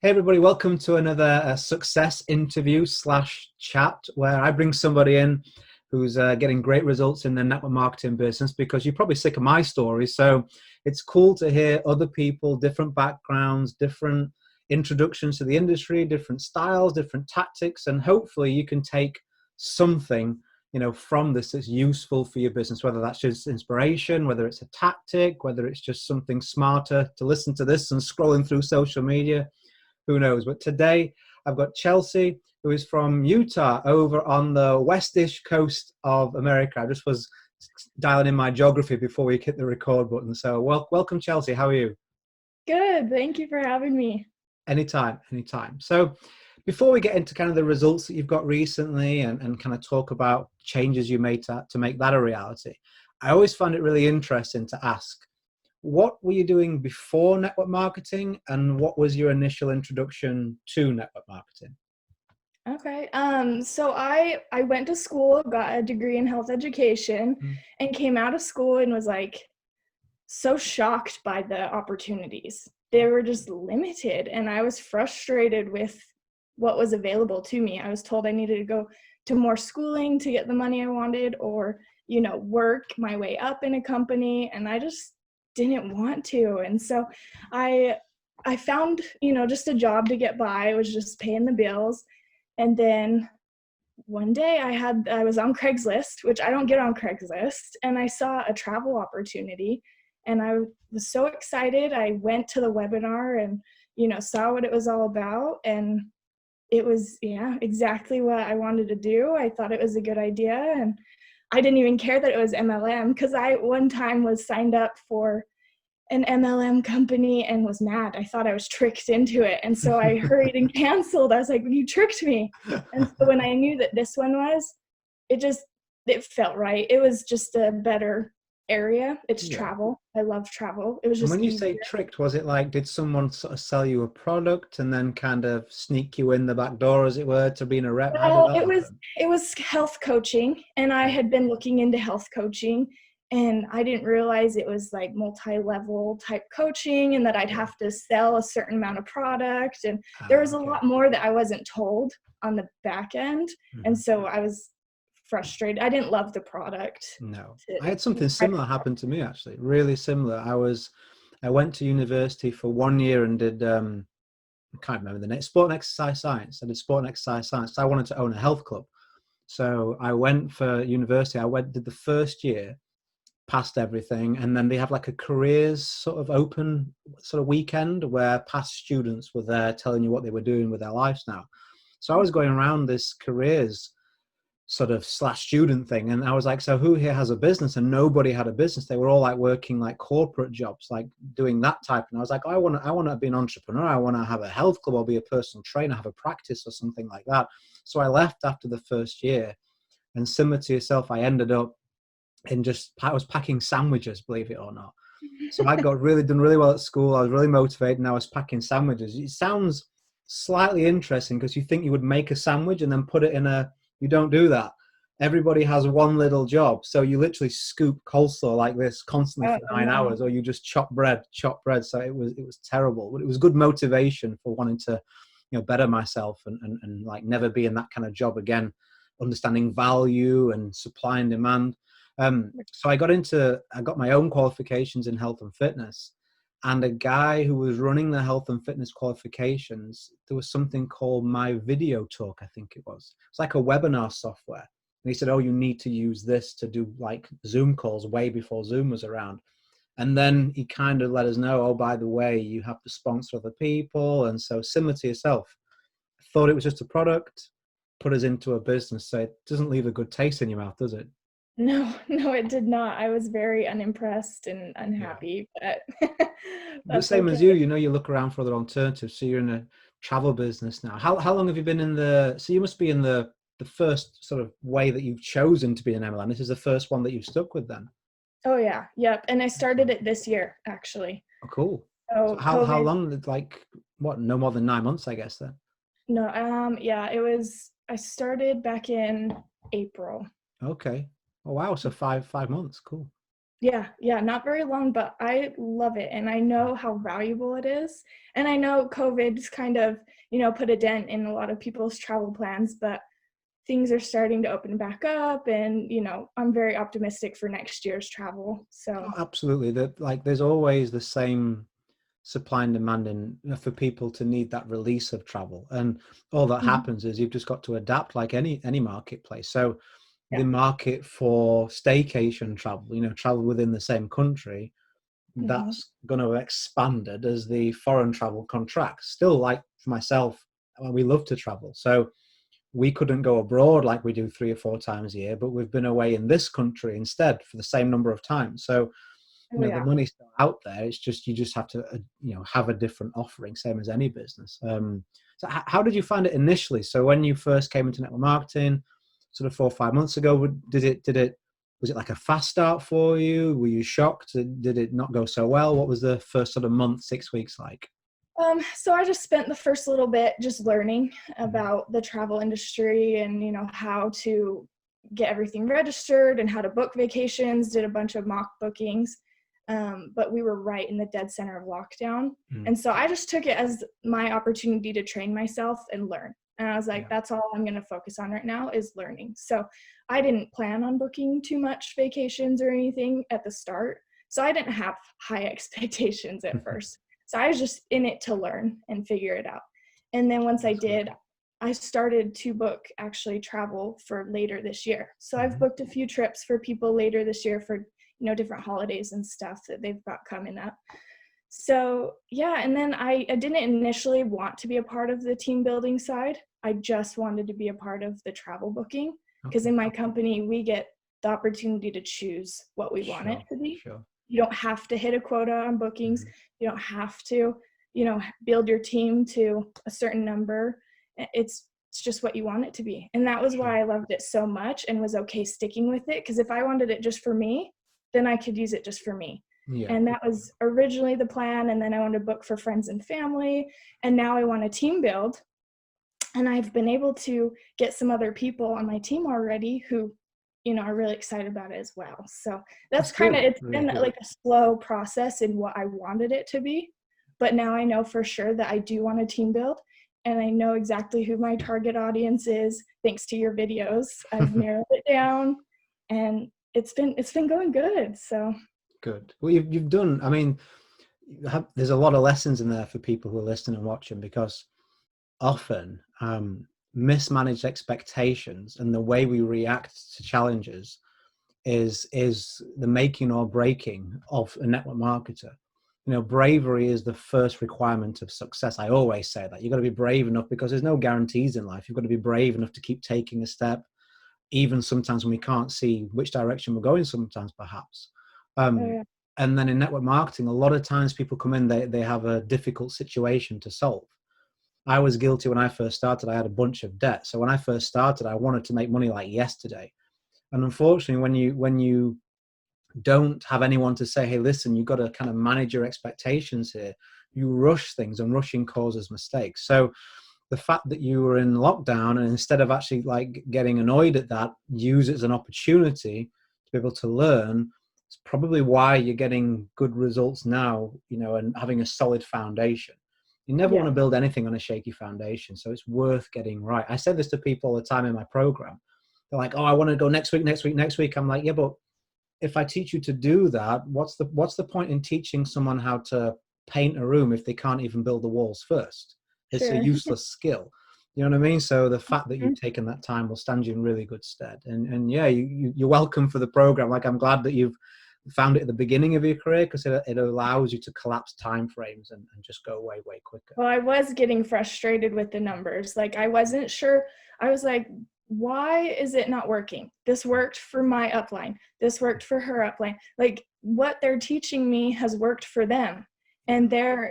Hey everybody, welcome to another success interview slash chat where I bring somebody in who's getting great results in the network marketing business because you're probably sick of my story. So it's cool to hear other people, different backgrounds, different introductions to the industry, different styles, different tactics, and hopefully you can take something, from this that's useful for your business, whether that's just inspiration, whether it's a tactic, whether it's just something smarter to listen to this and scrolling through social media, who knows? But today I've got Chelsey, who is from Utah, over on the westish coast of America. I just was dialing in my geography before we hit the record button. So welcome, Chelsey. How are you? Good. Thank you for having me. Anytime, anytime. So before we get into kind of the results that you've got recently and kind of talk about changes you made to make that a reality, I always find it really interesting to ask, what were you doing before network marketing and what was your initial introduction to network marketing? Okay. So I went to school, got a degree in health education, Mm. and came out of school and was like so shocked by the opportunities. They were just limited, and I was frustrated with what was available to me. I was told I needed to go to more schooling to get the money I wanted, or work my way up in a company, and I just didn't want to. And so I I found, just a job to get by. It was just paying the bills. And then one day I was on Craigslist, which I don't get on Craigslist, and I saw a travel opportunity, and I was so excited. I went to the webinar and saw what it was all about, and it was, yeah, exactly what I wanted to do. I thought it was a good idea, and I didn't even care that it was MLM because I one time was signed up for an MLM company and was mad. I thought I was tricked into it. And so I hurried and canceled. I was like, you tricked me. And so when I knew that this one was, it just, it felt right. It was just a better area. It's Yeah. travel. I love travel. It was And just when you easier. say tricked, was it like, did someone sort of sell you a product and then kind of sneak you in the back door, as it were, to being a rep? How did Well, that happen? it was health coaching, and I had been looking into health coaching, and I didn't realize it was like multi-level type coaching, and that I'd Yeah. have to sell a certain amount of product, and there Ah, was a okay. lot more that I wasn't told on the back end, and Mhm. so I was frustrated. I didn't love the product. No, To I had something describe similar it. happen to me actually, really similar. I went to university for 1 year and did, I can't remember the name, sport and exercise science. I did sport and exercise science. So I wanted to own a health club. So I went for university. Did the first year, passed everything, and then they have like a careers sort of open sort of weekend where past students were there telling you what they were doing with their lives now. So I was going around this careers sort of slash student thing, and I was like, so who here has a business? And nobody had a business. They were all like working like corporate jobs, like doing that type. And I was like, I want to be an entrepreneur. I want to have a health club or be a personal trainer, have a practice or something like that. So I left after the first year, and similar to yourself, I ended up I was packing sandwiches, believe it or not. So I got really done really well at school. I was really motivated, and I was packing sandwiches. It sounds slightly interesting because you think you would make a sandwich and then put it in a. You don't do that. Everybody has one little job, so you literally scoop coleslaw like this constantly Oh for nine no. hours, or you just chop bread, chop bread. So it was terrible, but it was good motivation for wanting to, better myself and like never be in that kind of job again, understanding value and supply and demand. So I got my own qualifications in health and fitness. And a guy who was running the health and fitness qualifications, there was something called My Video Talk, I think it was. It's like a webinar software. And he said, oh, you need to use this to do like Zoom calls way before Zoom was around. And then he kind of let us know, oh, by the way, you have to sponsor other people. And so similar to yourself, I thought it was just a product, put us into a business. So it doesn't leave a good taste in your mouth, does it? No, no, it did not. I was very unimpressed and Yeah. unhappy, but But that's same okay. as you look around for other alternatives. So you're in a travel business now. How long have you been in so you must be in the first sort of way that you've chosen to be an MLM. This is the first one that you've stuck with then. Oh yeah, yep. And I started Excellent. it this year, actually. Oh, cool. So So how COVID, long? Like what? No more than 9 months, I guess then. no, yeah, I started back in April. Okay. Oh wow. So five months. Cool. Yeah, not very long, but I love it. And I know how valuable it is. And I know COVID's kind of, put a dent in a lot of people's travel plans, but things are starting to open back up. And, I'm very optimistic for next year's travel. So, Oh, absolutely. That, like, there's always the same supply and demand for people to need that release of travel, and all that mhm, happens is you've just got to adapt, like any marketplace. So the yeah. market for staycation travel, travel within the same country, Hmm. that's going to have expanded as the foreign travel contracts. Still, like for myself, well, we love to travel, so we couldn't go abroad like we do 3 or 4 times a year, but we've been away in this country instead for the same number of times. So Oh, the yeah. money's still out there. It's just you just have to have a different offering, same as any business. So how did you find it initially? So when you first came into network marketing, sort of 4 or 5 months ago, did it was it like a fast start for you? Were you shocked? Did it not go so well? What was the first sort of month, 6 weeks like? So I just spent the first little bit just learning Mhm. about the travel industry and, how to get everything registered and how to book vacations, did a bunch of mock bookings. But we were right in the dead center of lockdown. Mm. And so I just took it as my opportunity to train myself and learn. And I was like, Yeah. that's all I'm going to focus on right now is learning. So I didn't plan on booking too much vacations or anything at the start. So I didn't have high expectations at first. So I was just in it to learn and figure it out. And then once I That's good. did, I started to book actually travel for later this year. So I've Mhm. booked a few trips for people later this year for, different holidays and stuff that they've got coming up. So yeah, and then I didn't initially want to be a part of the team building side. I just wanted to be a part of the travel booking because Okay. in my company, we get the opportunity to choose what we want it Sure. to be. Sure. You don't have to hit a quota on bookings. Mhm. You don't have to, build your team to a certain number. It's just what you want it to be. And that was Sure. why I loved it so much and was okay sticking with it. Because if I wanted it just for me, then I could use it just for me. Yeah. And that was originally the plan. And then I wanted to book for friends and family. And now I want a team build. And I've been able to get some other people on my team already who, are really excited about it as well. So that's That's kind of, good. it's Really been good. like a slow process in what I wanted it to be. But now I know for sure that I do want a team build. And I know exactly who my target audience is. Thanks to your videos, I've narrowed it down, and it's been going good. So Good. Well, you've done. I mean, there's a lot of lessons in there for people who are listening and watching, because often mismanaged expectations and the way we react to challenges is the making or breaking of a network marketer. Bravery is the first requirement of success. I always say that you've got to be brave enough, because there's no guarantees in life. You've got to be brave enough to keep taking a step, even sometimes when we can't see which direction we're going, sometimes perhaps. Um, yeah, and then in network marketing, a lot of times people come in, they have a difficult situation to solve. I was guilty when I first started. I had a bunch of debt. So when I first started, I wanted to make money like yesterday. And unfortunately, when you don't have anyone to say, hey, listen, you've got to kind of manage your expectations here, you rush things, and rushing causes mistakes. So the fact that you were in lockdown, and instead of actually like getting annoyed at that, use it as an opportunity to be able to learn, it's probably why you're getting good results now, and having a solid foundation. You never want yeah, to build anything on a shaky foundation, so it's worth getting right. I say this to people all the time in my program. They're like, oh, I want to go next week, next week, next week. I'm like, yeah, but if I teach you to do that, what's the point in teaching someone how to paint a room if they can't even build the walls first? It's a sure. useless skill. You know what I mean? So the fact that Mhm. you've taken that time will stand you in really good stead. And yeah, you're welcome for the program. Like, I'm glad that you've found it at the beginning of your career, because it allows you to collapse time frames and just go way, way quicker. Well, I was getting frustrated with the numbers. Like, I wasn't sure. I was like, why is it not working? This worked for my upline. This worked for her upline. Like, what they're teaching me has worked for them. Yeah. And they're,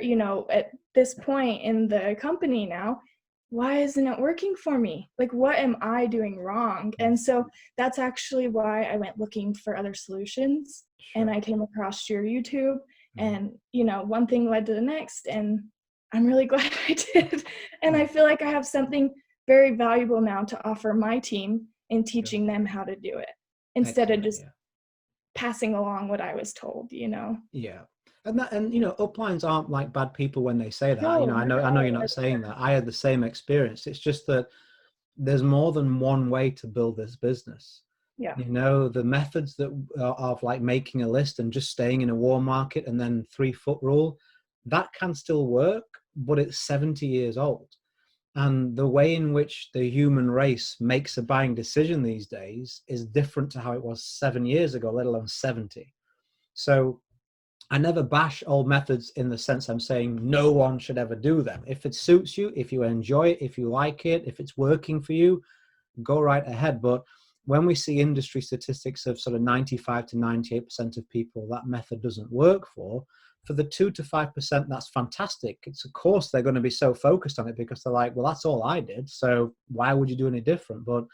at this point in the company now, why isn't it working for me? Like, what am I doing wrong? And so that's actually why I went looking for other solutions. And Sure. I came across your YouTube, Mhm. and, one thing led to the next. And I'm really glad I did. And I feel like I have something very valuable now to offer my team in Sure. teaching them how to do it instead of Excellent. just Yeah. passing along what I was told, you know. Yeah. And you know, uplines aren't like bad people when they say that. You No, know, not at I know you're all. not saying that. I had the same experience. It's just that there's more than one way to build this business. Yeah. You know, the methods that of like making a list and just staying in a warm market and then 3 foot rule, that can still work, but it's 70 years old. And the way in which the human race makes a buying decision these days is different to how it was 7 years ago, let alone 70. So I never bash old methods in the sense I'm saying no one should ever do them. If it suits you, if you enjoy it, if you like it, if it's working for you, go right ahead. But when we see industry statistics of sort of 95 to 98% of people that method doesn't work for the 2 to 5%, that's fantastic. It's of course they're going to be so focused on it because they're like, well, that's all I did. So why would you do any different? But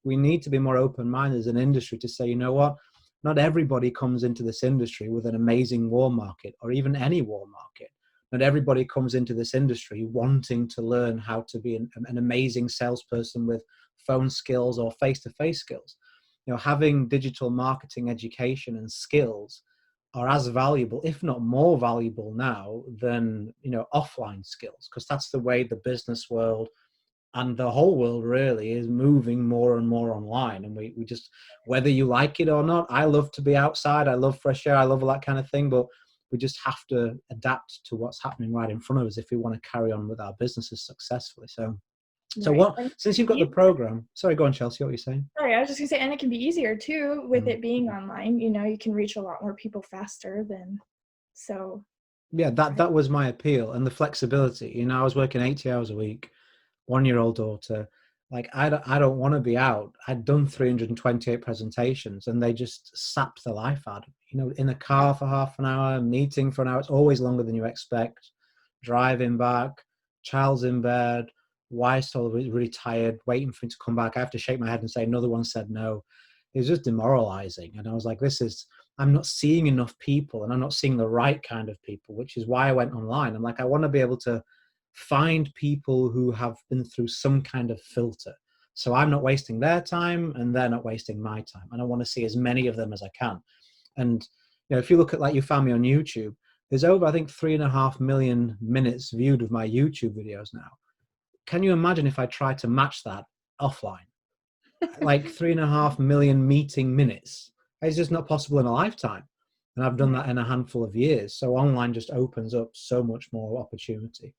we need to be more open-minded as an industry to say, you know what? Not everybody comes into this industry with an amazing warm market or even any warm market. Not everybody comes into this industry wanting to learn how to be an amazing salesperson with phone skills or face-to-face skills. You know, having digital marketing education and skills are as valuable, if not more valuable now than, you know, offline skills, because that's the way the business world and the whole world really is moving more and more online. And we just, whether you like it or not, I love to be outside, I love fresh air, I love all that kind of thing, but we just have to adapt to what's happening right in front of us if we want to carry on with our businesses successfully. So Right. what, since you've got the program, sorry, go on, Chelsea, what were you saying? Sorry, I was just gonna say, and it can be easier too with Mm. it being online. You know, you can reach a lot more people faster than so. Yeah, that was my appeal, and the flexibility. You know, I was working 80 hours a week, 1-year-old daughter. Like I don't want to be out. I'd done 328 presentations and they just sapped the life out of me. You know, in a car for half an hour, meeting for an hour, it's always longer than you expect. Driving back, child's in bed, wife's all really tired, waiting for him to come back. I have to shake my head and say another one said no. It was just demoralizing. And I was like, I'm not seeing enough people and I'm not seeing the right kind of people, which is why I went online. I'm like, I want to be able to find people who have been through some kind of filter. So I'm not wasting their time and they're not wasting my time. And I want to see as many of them as I can. And you know, if you look at like you found me on YouTube, there's over, I think, 3.5 million minutes viewed of my YouTube videos now. Can you imagine if I tried to match that offline? Like 3.5 million meeting minutes. It's just not possible in a lifetime. And I've done that in a handful of years. So online just opens up so much more opportunity.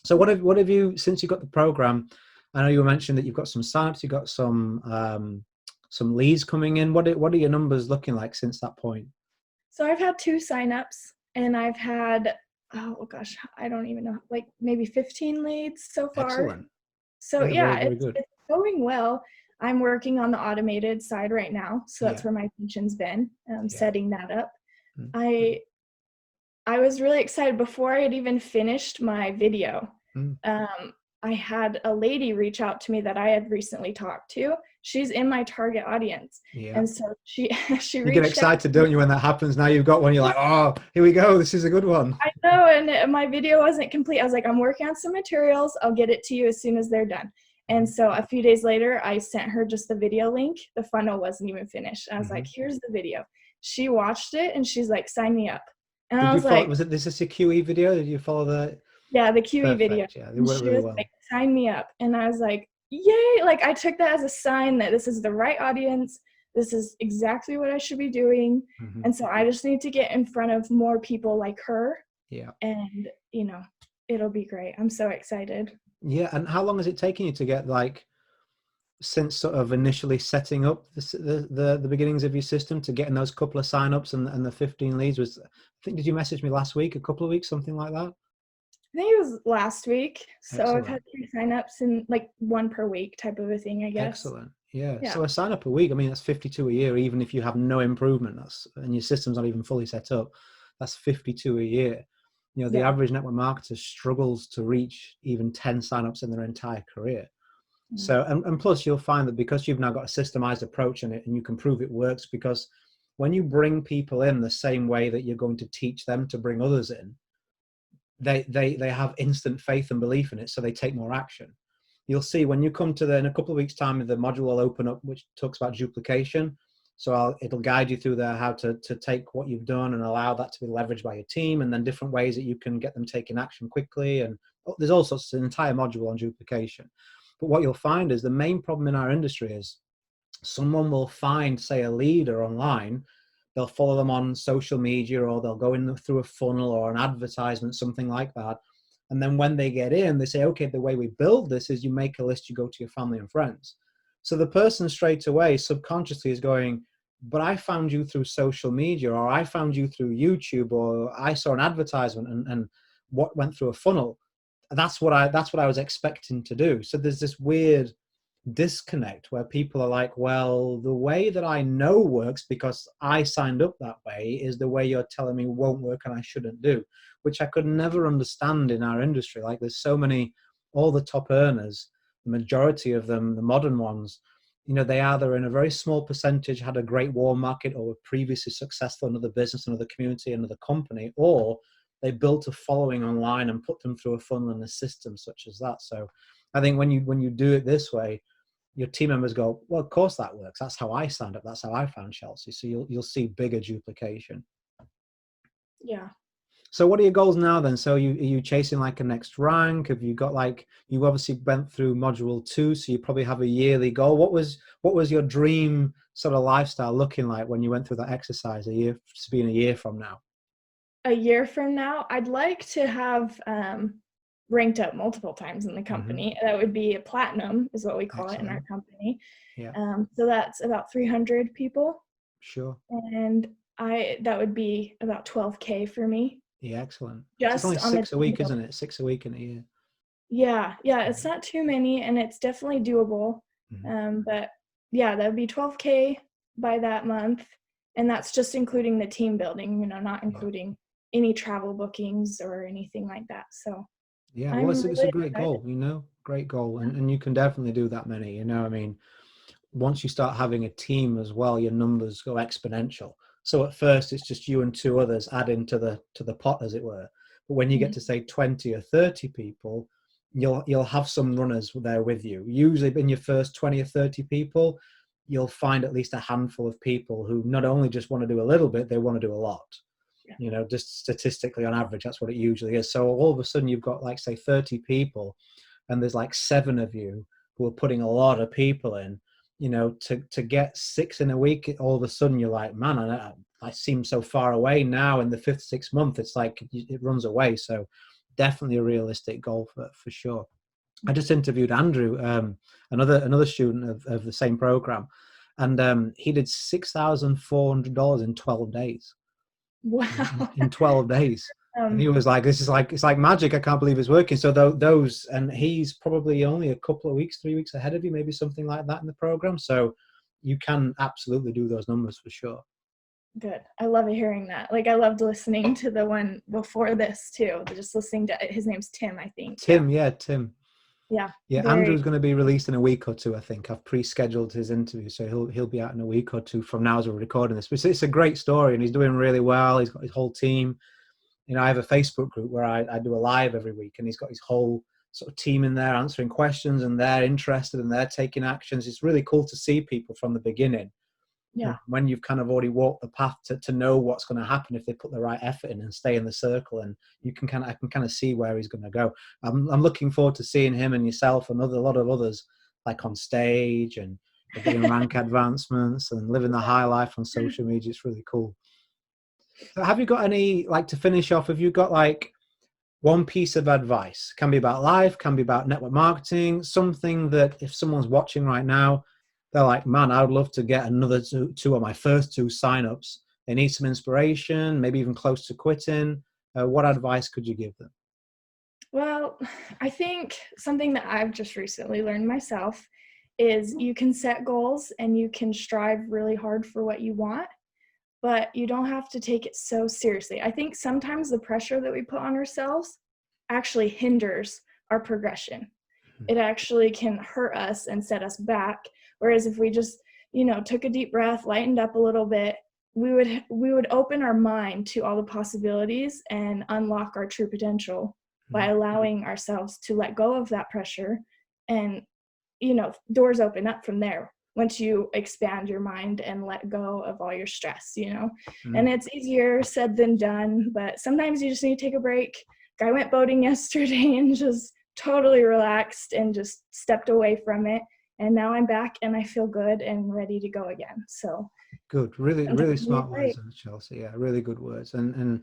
So what have you, since you got the program, I know you mentioned that you've got some signups, you've got some leads coming in. What are your numbers looking like since that point? So I've had 2 signups and I've had, oh gosh, I don't even know, like maybe 15 leads so far. Excellent. So Very, yeah, very good. it's going well. I'm working on the automated side right now. So that's where my attention's been, setting that up. Mm. I was really excited before I had even finished my video. Mm. I had a lady reach out to me that I had recently talked to. She's in my target audience. Yeah. And so she You reached get excited, don't you, when that happens? Now you've got one, you're like, oh, here we go. This is a good one. I know, and my video wasn't complete. I was like, I'm working on some materials. I'll get it to you as soon as they're done. And so a few days later, I sent her just the video link. The funnel wasn't even finished. I was like, here's the video. She watched it and she's like, sign me up. And I was like, this is a QE video? Did you follow the? Yeah, the QE video. Yeah, they And work she really was well. like, sign me up. And I was like, yay. Like I took that as a sign that this is the right audience. This is exactly what I should be doing. And so I just need to get in front of more people like her. Yeah. And, you know, it'll be great. I'm so excited. Yeah. And how long has it taken you to get, like, since sort of initially setting up the beginnings of your system to getting those couple of signups and the 15 leads? I think, did you message me last week, a couple of weeks, something like that? I think it was last week. So Excellent. I've had 3 signups and like 1 per week type of a thing, I guess. Excellent. Yeah. So a sign up a week, I mean, that's 52 a year, even if you have no improvement, and your system's not even fully set up, that's 52 a year. You know, the average network marketer struggles to reach even 10 signups in their entire career. So, and plus you'll find that because you've now got a systemized approach in it and you can prove it works, because when you bring people in the same way that you're going to teach them to bring others in, they have instant faith and belief in it. So they take more action. You'll see when you come to in a couple of weeks' time, the module will open up, which talks about duplication. So it'll guide you through there how to take what you've done and allow that to be leveraged by your team, and then different ways that you can get them taking action quickly. And there's all sorts of an entire module on duplication. But what you'll find is the main problem in our industry is someone will find, say, a leader online, they'll follow them on social media, or they'll go in through a funnel or an advertisement, something like that. And then when they get in, they say, okay, the way we build this is you make a list, you go to your family and friends. So the person straight away subconsciously is going, but I found you through social media, or I found you through YouTube, or I saw an advertisement and what went through a funnel. That's what I was expecting to do. So there's this weird disconnect where people are like, well, the way that I know works because I signed up that way is the way you're telling me won't work and I shouldn't do, which I could never understand in our industry. Like, there's so many, all the top earners, the majority of them, the modern ones, they either in a very small percentage had a great warm market, or were previously successful in another business, another community, another company, or they built a following online and put them through a funnel and a system such as that. So I think when you do it this way, your team members go, well, of course that works. That's how I signed up. That's how I found Chelsey. So you'll see bigger duplication. Yeah. So what are your goals now then? So are you chasing like a next rank? Have you got you obviously went through module 2, so you probably have a yearly goal. What was your dream sort of lifestyle looking like when you went through that exercise a year from now? A year from now, I'd like to have ranked up multiple times in the company. That would be a platinum, is what we call it in our company. Yeah. So that's about 300 people. Sure. And that would be about 12K for me. Yeah, excellent. Just it's only on 6 a week, isn't it? 6 a week in a year. Yeah, it's not too many, and it's definitely doable. But yeah, that would be 12K by that month, and that's just including the team building, not including any travel bookings or anything like that. So yeah, well, it's a great goal, great goal. And you can definitely do that many, I mean, once you start having a team as well, your numbers go exponential. So at first it's just you and 2 others adding to the pot, as it were. But when you get to say 20 or 30 people, you'll have some runners there with you. Usually in your first 20 or 30 people, you'll find at least a handful of people who not only just want to do a little bit, they want to do a lot. Just statistically on average, that's what it usually is. So all of a sudden you've got like, say, 30 people, and there's like 7 of you who are putting a lot of people in, to get 6 in a week, all of a sudden you're like, man, I seem so far away now. In the 5th, 6th month, it's like it runs away. So definitely a realistic goal for sure. I just interviewed Andrew, another student of the same program, and he did $6,400 in 12 days. Wow. In 12 days. And he was like, it's like magic. I can't believe it's working. So those, and he's probably only a couple of weeks, 3 weeks ahead of you, maybe something like that in the program. So you can absolutely do those numbers for sure. Good. I love hearing that. Like, I loved listening to the one before this too. Just listening to, his name's Tim, I think. Tim. Yeah. Andrew's going to be released in a week or 2, I think. I've pre-scheduled his interview, so he'll be out in a week or 2 from now as we're recording this. But it's a great story, and he's doing really well. He's got his whole team. I have a Facebook group where I do a live every week, and he's got his whole sort of team in there answering questions, and they're interested and they're taking actions. It's really cool to see people from the beginning. Yeah. When you've kind of already walked the path to know what's going to happen if they put the right effort in and stay in the circle, and I can kind of see where he's going to go. I'm looking forward to seeing him and yourself and a lot of others, like on stage and getting rank advancements and living the high life on social media. It's really cool. So have you got any, like, to finish off, have you got like one piece of advice? Can be about life, can be about network marketing, something that if someone's watching right now, they're like, man, I would love to get another two of my first 2 signups. They need some inspiration, maybe even close to quitting. What advice could you give them? Well, I think something that I've just recently learned myself is you can set goals and you can strive really hard for what you want, but you don't have to take it so seriously. I think sometimes the pressure that we put on ourselves actually hinders our progression. It actually can hurt us and set us back. Whereas if we just, took a deep breath, lightened up a little bit, we would open our mind to all the possibilities and unlock our true potential by allowing ourselves to let go of that pressure, and, doors open up from there. once you expand your mind and let go of all your stress, Mm. and it's easier said than done, but sometimes you just need to take a break. I went boating yesterday and just totally relaxed and just stepped away from it. And now I'm back and I feel good and ready to go again. So Good, really, really sometimes you need smart a words, break. Chelsea. Yeah, really good words. And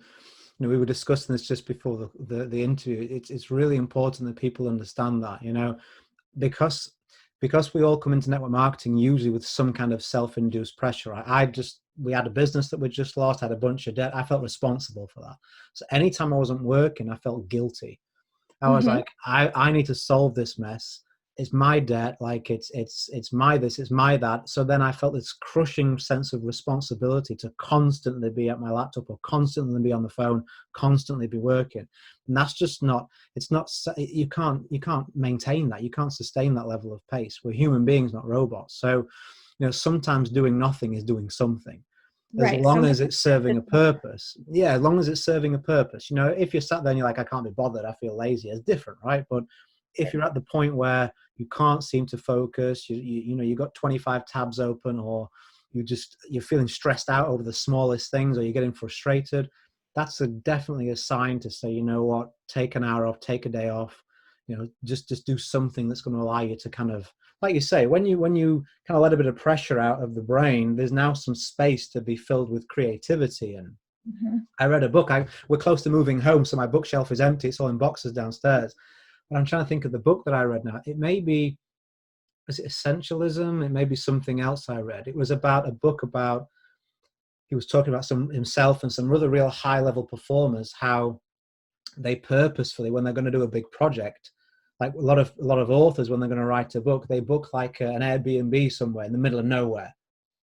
we were discussing this just before the interview. It's really important that people understand that, because we all come into network marketing usually with some kind of self-induced pressure. We had a business that we just lost, had a bunch of debt. I felt responsible for that. So anytime I wasn't working, I felt guilty. I was Mm-hmm. like, I need to solve this mess. It's my debt, like it's my this, it's my that. So then I felt this crushing sense of responsibility to constantly be at my laptop or constantly be on the phone, constantly be working. And that's just not, it's not, you can't maintain that. You can't sustain that level of pace. We're human beings, not robots. So, sometimes doing nothing is doing something, as Right. long Sometimes as it's serving a purpose. Yeah, as long as it's serving a purpose. If you're sat there and you're like, I can't be bothered, I feel lazy, it's different, right? But if you're at the point where you can't seem to focus, you've got 25 tabs open, or you're feeling stressed out over the smallest things, or you're getting frustrated, that's definitely a sign to say, you know what, take an hour off, take a day off, just do something that's going to allow you to kind of, like you say, when you kind of let a bit of pressure out of the brain, there's now some space to be filled with creativity. And Mm-hmm. I read a book. We're close to moving home, so my bookshelf is empty. It's all in boxes downstairs. But I'm trying to think of the book that I read now. It may be, is it Essentialism? It may be something else I read. It was about a book about, he was talking about himself and some other real high level performers, how they purposefully, when they're going to do a big project, like a lot of authors, when they're going to write a book, they book like an Airbnb somewhere in the middle of nowhere,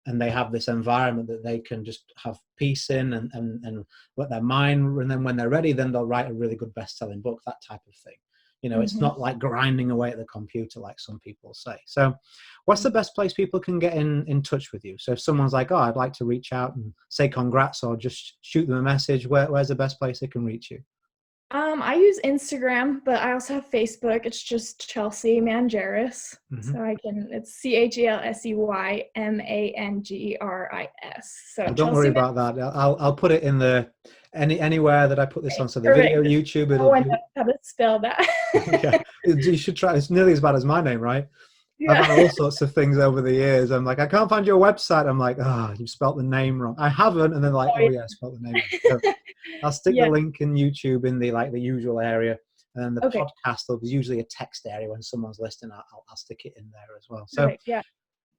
and they have this environment that they can just have peace in, and let their mind, and then when they're ready, then they'll write a really good best-selling book, that type of thing. It's Mm-hmm. not like grinding away at the computer like some people say. So what's the best place people can get in touch with you? So if someone's like, oh, I'd like to reach out and say congrats, or just shoot them a message, where's the best place they can reach you? I use Instagram, but I also have Facebook. It's just Chelsey Mangeris. Mm-hmm. So it's CHELSEYMANGERIS. So And don't worry Chelsey about that. I'll put it in anywhere that I put this on. So the Perfect. video, Just YouTube, no it'll one do. knows how to spell that. Yeah, you should try. It's nearly as bad as my name, right? I've Yeah. had all sorts of things over the years. I'm like, I can't find your website. I'm like, you spelt the name wrong. I haven't, and then like, Oh, oh yeah, I spelt the name wrong. So yeah. I'll stick the Yeah. link in YouTube in the usual area, and then the Okay. podcast, there's usually a text area when someone's listening. I'll stick it in there as well. So Perfect. Yeah.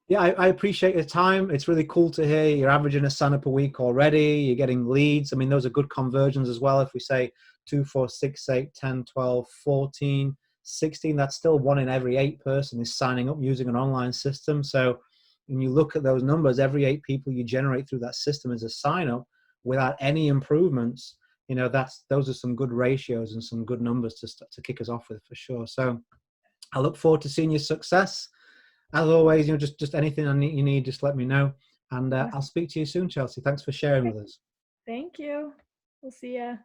yeah, I appreciate your time. It's really cool to hear you're averaging a sign up a week already. You're getting leads. I mean, those are good conversions as well. If we say 2, 4, 6, 8, 10, 12, 14, 16, that's still 1 in every 8 person is signing up using an online system. So when you look at those numbers, every 8 people you generate through that system as a sign up without any improvements, those are some good ratios and some good numbers to kick us off with, for sure. So I look forward to seeing your success. As always, just anything you need, just let me know. And I'll speak to you soon, Chelsey. Thanks for sharing with us. Thank you. We'll see ya.